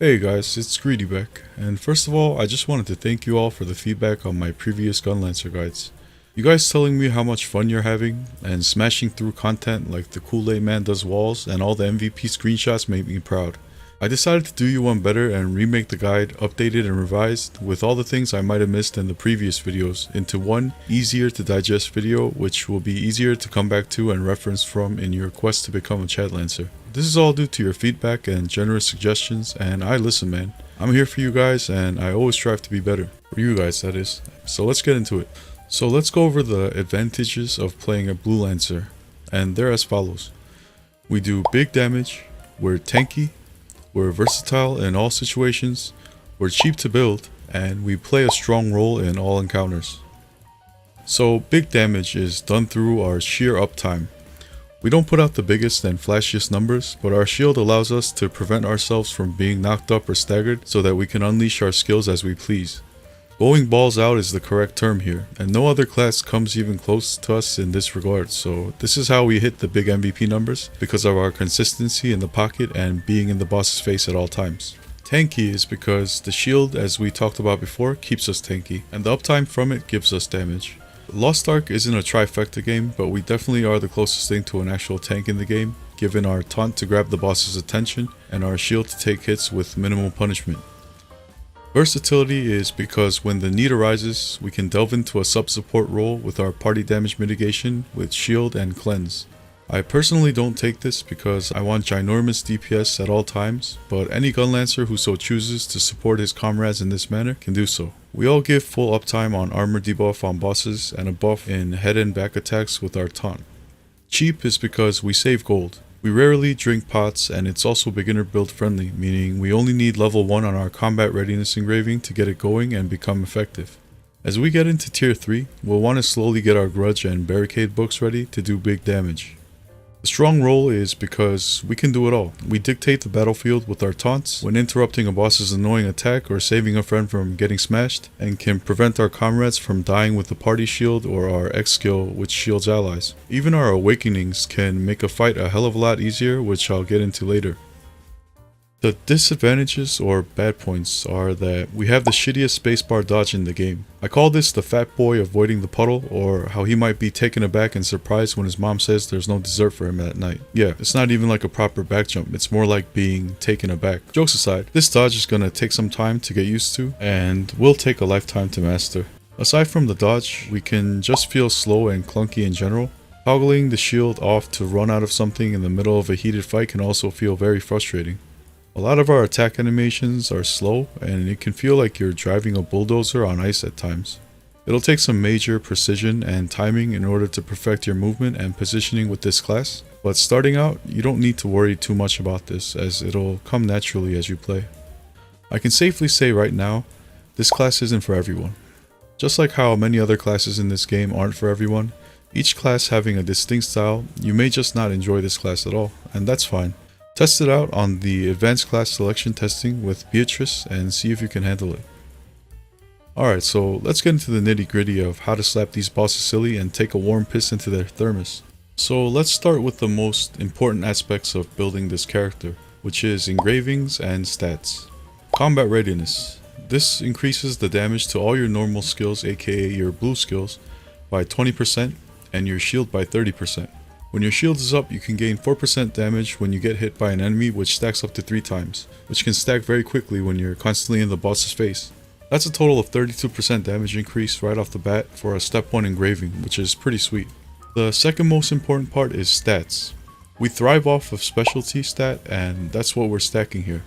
Hey guys, it's Greedy back, and first of all, I just wanted to thank you all for the feedback on my previous Gunlancer guides. You guys telling me how much fun you're having, and smashing through content like the Kool-Aid Man does walls and all the MVP screenshots made me proud. I decided to do you one better and remake the guide, updated and revised, with all the things I might have missed in the previous videos, into one easier to digest video which will be easier to come back to and reference from in your quest to become a Chatlancer. This is all due to your feedback and generous suggestions, and I listen, man. I'm here for you guys and I always strive to be better. For you guys, that is. So let's get into it. So let's go over the advantages of playing a bluelancer, and they're as follows. We do big damage, we're tanky, we're versatile in all situations, we're cheap to build, and we play a strong role in all encounters. So big damage is done through our sheer uptime. We don't put out the biggest and flashiest numbers, but our shield allows us to prevent ourselves from being knocked up or staggered so that we can unleash our skills as we please. Going balls out is the correct term here, and no other class comes even close to us in this regard, so this is how we hit the big MVP numbers, because of our consistency in the pocket and being in the boss's face at all times. Tanky is because the shield, as we talked about before, keeps us tanky, and the uptime from it gives us damage. Lost Ark isn't a trifecta game, but we definitely are the closest thing to an actual tank in the game, given our taunt to grab the boss's attention and our shield to take hits with minimal punishment. Versatility is because when the need arises, we can delve into a sub-support role with our party damage mitigation with shield and cleanse. I personally don't take this because I want ginormous DPS at all times, but any Gunlancer who so chooses to support his comrades in this manner can do so. We all give full uptime on armor debuff on bosses and a buff in head and back attacks with our taunt. Cheap is because we save gold. We rarely drink pots, and it's also beginner build friendly, meaning we only need level 1 on our combat readiness engraving to get it going and become effective. As we get into tier 3, we'll want to slowly get our grudge and barricade books ready to do big damage. The strong role is because we can do it all. We dictate the battlefield with our taunts when interrupting a boss's annoying attack or saving a friend from getting smashed, and can prevent our comrades from dying with the party shield or our X skill which shields allies. Even our awakenings can make a fight a hell of a lot easier, which I'll get into later. The disadvantages or bad points are that we have the shittiest spacebar dodge in the game. I call this the fat boy avoiding the puddle, or how he might be taken aback and surprised when his mom says there's no dessert for him that night. Yeah, it's not even like a proper back jump, it's more like being taken aback. Jokes aside, this dodge is gonna take some time to get used to, and will take a lifetime to master. Aside from the dodge, we can just feel slow and clunky in general. Toggling the shield off to run out of something in the middle of a heated fight can also feel very frustrating. A lot of our attack animations are slow, and it can feel like you're driving a bulldozer on ice at times. It'll take some major precision and timing in order to perfect your movement and positioning with this class, but starting out, you don't need to worry too much about this, as it'll come naturally as you play. I can safely say right now, this class isn't for everyone. Just like how many other classes in this game aren't for everyone, each class having a distinct style, you may just not enjoy this class at all, and that's fine. Test it out on the advanced class selection testing with Beatrice and see if you can handle it. Alright, so let's get into the nitty gritty of how to slap these bosses silly and take a warm piss into their thermos. So let's start with the most important aspects of building this character, which is engravings and stats. Combat readiness. This increases the damage to all your normal skills, aka your blue skills, by 20% and your shield by 30%. When your shield is up, you can gain 4% damage when you get hit by an enemy, which stacks up to 3 times, which can stack very quickly when you're constantly in the boss's face. That's a total of 32% damage increase right off the bat for a step 1 engraving, which is pretty sweet. The second most important part is stats. We thrive off of specialty stat, and that's what we're stacking here.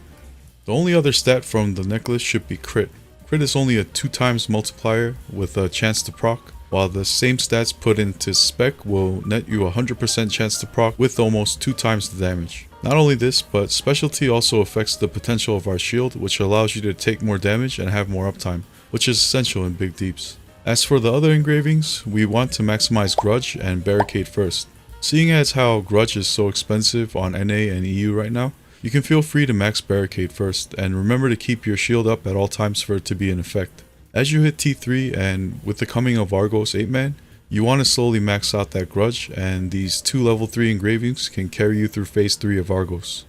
The only other stat from the necklace should be crit. Crit is only a 2 times multiplier with a chance to proc, while the same stats put into spec will net you a 100% chance to proc with almost 2 times the damage. Not only this, but specialty also affects the potential of our shield, which allows you to take more damage and have more uptime, which is essential in big deeps. As for the other engravings, we want to maximize grudge and barricade first. Seeing as how grudge is so expensive on NA and EU right now, you can feel free to max barricade first, and remember to keep your shield up at all times for it to be in effect. As you hit T3 and with the coming of Argos 8-man, you want to slowly max out that grudge, and these 2 level 3 engravings can carry you through phase 3 of Argos.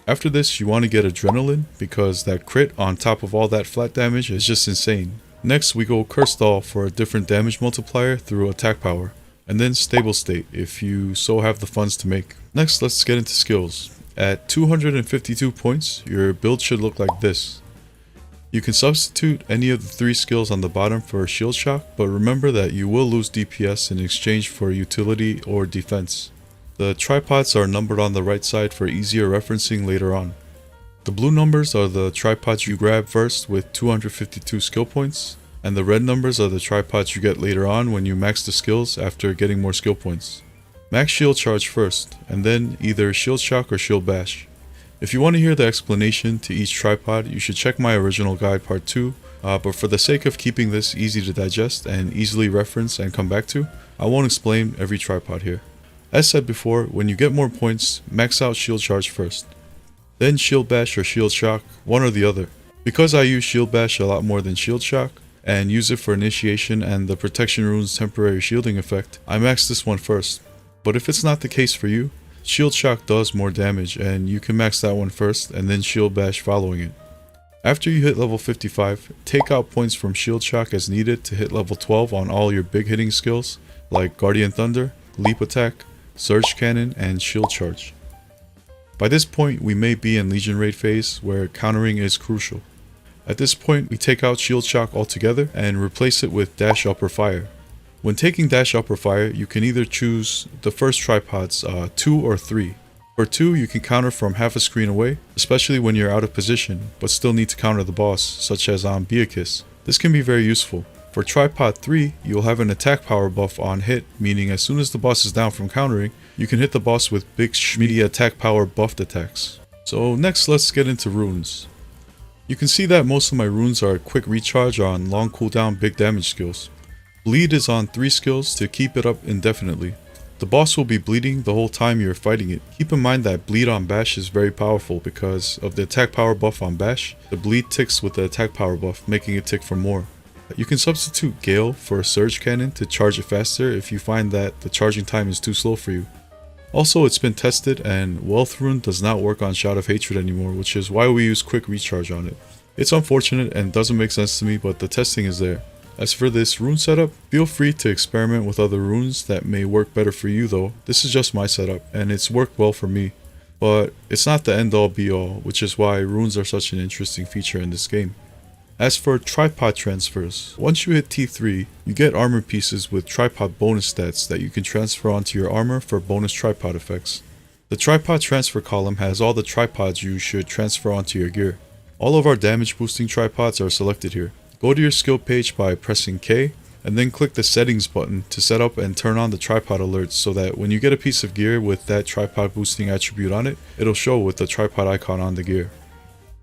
After this, you want to get Adrenaline, because that crit on top of all that flat damage is just insane. Next, we go Curse Doll for a different damage multiplier through attack power, and then Stable State if you so have the funds to make. Next, let's get into skills. At 252 points, your build should look like this. You can substitute any of the 3 skills on the bottom for Shield Shock, but remember that you will lose DPS in exchange for utility or defense. The tripods are numbered on the right side for easier referencing later on. The blue numbers are the tripods you grab first with 252 skill points, and the red numbers are the tripods you get later on when you max the skills after getting more skill points. Max Shield Charge first, and then either Shield Shock or Shield Bash. If you want to hear the explanation to each tripod, you should check my original guide part 2, but for the sake of keeping this easy to digest and easily reference and come back to, I won't explain every tripod here. As said before, when you get more points, max out Shield Charge first. Then Shield Bash or Shield Shock, one or the other. Because I use Shield Bash a lot more than Shield Shock, and use it for initiation and the Protection Rune's temporary shielding effect, I max this one first. But if it's not the case for you, Shield Shock does more damage and you can max that one first and then Shield Bash following it. After you hit level 55, take out points from Shield Shock as needed to hit level 12 on all your big hitting skills like Guardian Thunder, Leap Attack, Surge Cannon, and Shield Charge. By this point, we may be in Legion Raid phase where countering is crucial. At this point, we take out Shield Shock altogether and replace it with Dash Upper Fire. When taking Dash Upper Fire, you can either choose the first tripods 2 or 3. For 2, you can counter from half a screen away, especially when you're out of position, but still need to counter the boss, such as on Beakis. This can be very useful. For tripod 3, you'll have an attack power buff on hit, meaning as soon as the boss is down from countering, you can hit the boss with big schmeedy attack power buffed attacks. So next, let's get into runes. You can see that most of my runes are quick recharge on long cooldown big damage skills. Bleed is on 3 skills to keep it up indefinitely. The boss will be bleeding the whole time you're fighting it. Keep in mind that bleed on bash is very powerful because of the attack power buff on bash. The bleed ticks with the attack power buff, making it tick for more. You can substitute Gale for a Surge Cannon to charge it faster if you find that the charging time is too slow for you. Also, it's been tested and Wealth Rune does not work on Shout of Hatred anymore, which is why we use quick recharge on it. It's unfortunate and doesn't make sense to me, but the testing is there. As for this rune setup, feel free to experiment with other runes that may work better for you though. This is just my setup and it's worked well for me. But it's not the end all be all, which is why runes are such an interesting feature in this game. As for tripod transfers, once you hit T3, you get armor pieces with tripod bonus stats that you can transfer onto your armor for bonus tripod effects. The tripod transfer column has all the tripods you should transfer onto your gear. All of our damage boosting tripods are selected here. Go to your skill page by pressing K, and then click the settings button to set up and turn on the tripod alerts so that when you get a piece of gear with that tripod boosting attribute on it, it'll show with the tripod icon on the gear.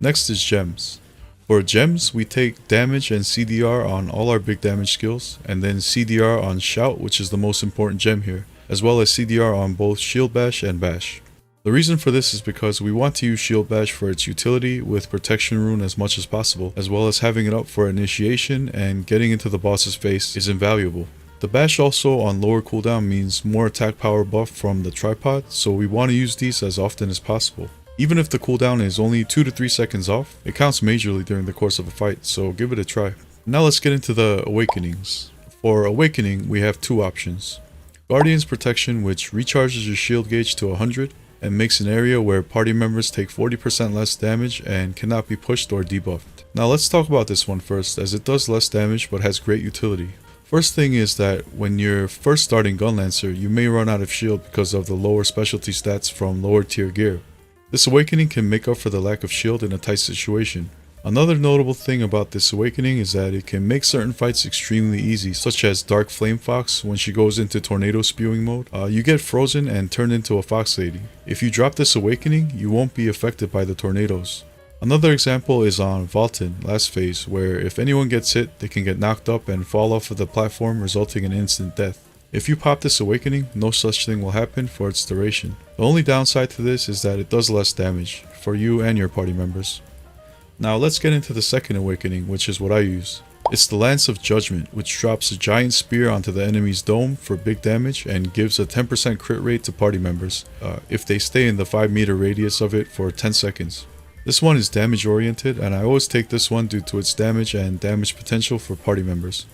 Next is gems. For gems, we take damage and CDR on all our big damage skills, and then CDR on Shout, which is the most important gem here, as well as CDR on both Shield Bash and Bash. The reason for this is because we want to use Shield Bash for its utility with Protection Rune as much as possible, as well as having it up for initiation and getting into the boss's face is invaluable. The Bash also on lower cooldown means more attack power buff from the tripod, so we want to use these as often as possible. Even if the cooldown is only 2 to 3 seconds off, it counts majorly during the course of a fight, so give it a try. Now let's get into the Awakenings. For Awakening, we have 2 options. Guardian's Protection, which recharges your shield gauge to 100, and makes an area where party members take 40% less damage and cannot be pushed or debuffed. Now let's talk about this one first, as it does less damage but has great utility. First thing is that when you're first starting Gunlancer, you may run out of shield because of the lower specialty stats from lower tier gear. This awakening can make up for the lack of shield in a tight situation. Another notable thing about this awakening is that it can make certain fights extremely easy, such as Dark Flame Fox when she goes into tornado spewing mode. You get frozen and turned into a fox lady. If you drop this awakening, you won't be affected by the tornadoes. Another example is on Valten last phase, where if anyone gets hit, they can get knocked up and fall off of the platform, resulting in instant death. If you pop this awakening, no such thing will happen for its duration. The only downside to this is that it does less damage for you and your party members. Now let's get into the second awakening, which is what I use. It's the Lance of Judgment, which drops a giant spear onto the enemy's dome for big damage and gives a 10% crit rate to party members if they stay in the 5-meter radius of it for 10 seconds. This one is damage oriented, and I always take this one due to its damage and damage potential for party members.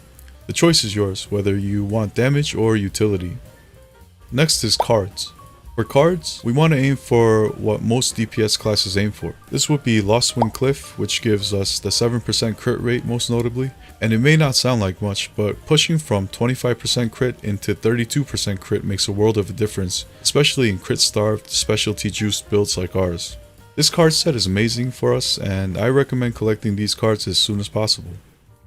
The choice is yours, whether you want damage or utility. Next is cards. For cards, we want to aim for what most DPS classes aim for. This would be Lost Wind Cliff, which gives us the 7% crit rate most notably, and it may not sound like much, but pushing from 25% crit into 32% crit makes a world of a difference, especially in crit starved, specialty juiced builds like ours. This card set is amazing for us, and I recommend collecting these cards as soon as possible.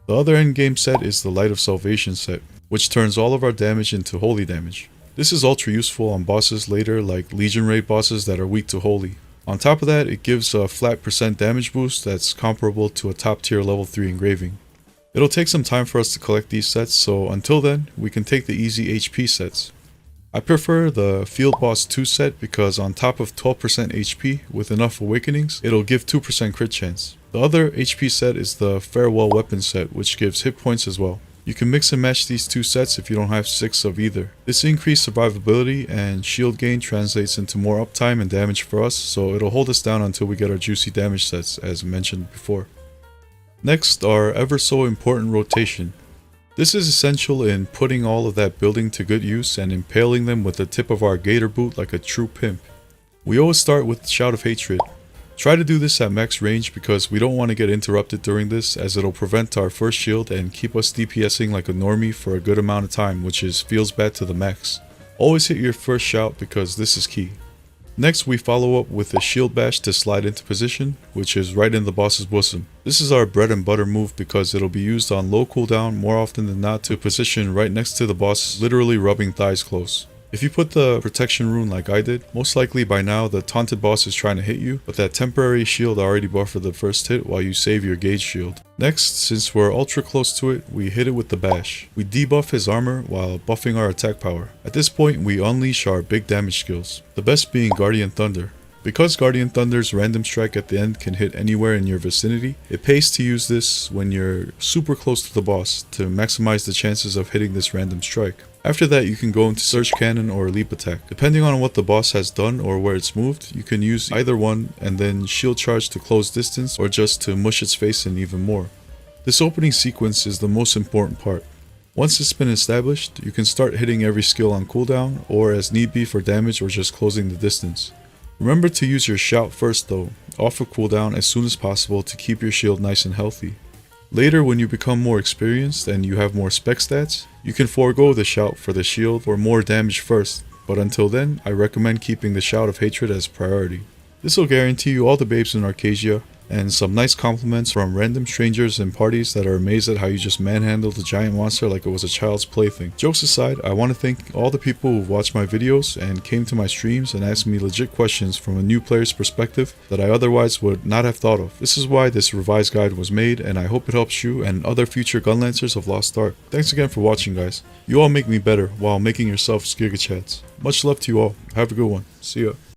The other endgame set is the Light of Salvation set, which turns all of our damage into holy damage. This is ultra useful on bosses later, like Legion raid bosses that are weak to holy. On top of that, it gives a flat % damage boost that's comparable to a top tier level 3 engraving. It'll take some time for us to collect these sets, so until then, we can take the easy HP sets. I prefer the Field Boss 2 set because on top of 12% HP with enough awakenings, it'll give 2% crit chance. The other HP set is the Farewell Weapon set, which gives hit points as well. You can mix and match these two sets if you don't have 6 of either. This increased survivability and shield gain translates into more uptime and damage for us, so it'll hold us down until we get our juicy damage sets as mentioned before. Next, our ever so important rotation. This is essential in putting all of that building to good use and impaling them with the tip of our gator boot like a true pimp. We always start with Shout of Hatred. Try to do this at max range because we don't want to get interrupted during this, as it'll prevent our first shield and keep us DPSing like a normie for a good amount of time, which feels bad to the max. Always hit your first shout because this is key. Next, we follow up with a shield bash to slide into position, which is right in the boss's bosom. This is our bread and butter move because it'll be used on low cooldown more often than not to position right next to the boss, literally rubbing thighs close. If you put the protection rune like I did, most likely by now the taunted boss is trying to hit you, but that temporary shield already buffered the first hit while you save your gauge shield. Next, since we're ultra close to it, we hit it with the bash. We debuff his armor while buffing our attack power. At this point, we unleash our big damage skills, the best being Guardian Thunder. Because Guardian Thunder's random strike at the end can hit anywhere in your vicinity, it pays to use this when you're super close to the boss to maximize the chances of hitting this random strike. After that, you can go into Surge Cannon or Leap Attack. Depending on what the boss has done or where it's moved, you can use either one and then Shield Charge to close distance or just to mush its face in even more. This opening sequence is the most important part. Once it's been established, you can start hitting every skill on cooldown or as need be for damage or just closing the distance. Remember to use your shout first though, off of cooldown as soon as possible to keep your shield nice and healthy. Later, when you become more experienced and you have more spec stats, you can forego the shout for the shield or more damage first, but until then, I recommend keeping the Shout of Hatred as priority. This will guarantee you all the babes in Arcadia, and some nice compliments from random strangers and parties that are amazed at how you just manhandled a giant monster like it was a child's plaything. Jokes aside, I want to thank all the people who've watched my videos and came to my streams and asked me legit questions from a new player's perspective that I otherwise would not have thought of. This is why this revised guide was made, and I hope it helps you and other future Gunlancers of Lost Ark. Thanks again for watching, guys. You all make me better while making yourselves Giga Chats. Much love to you all. Have a good one. See ya.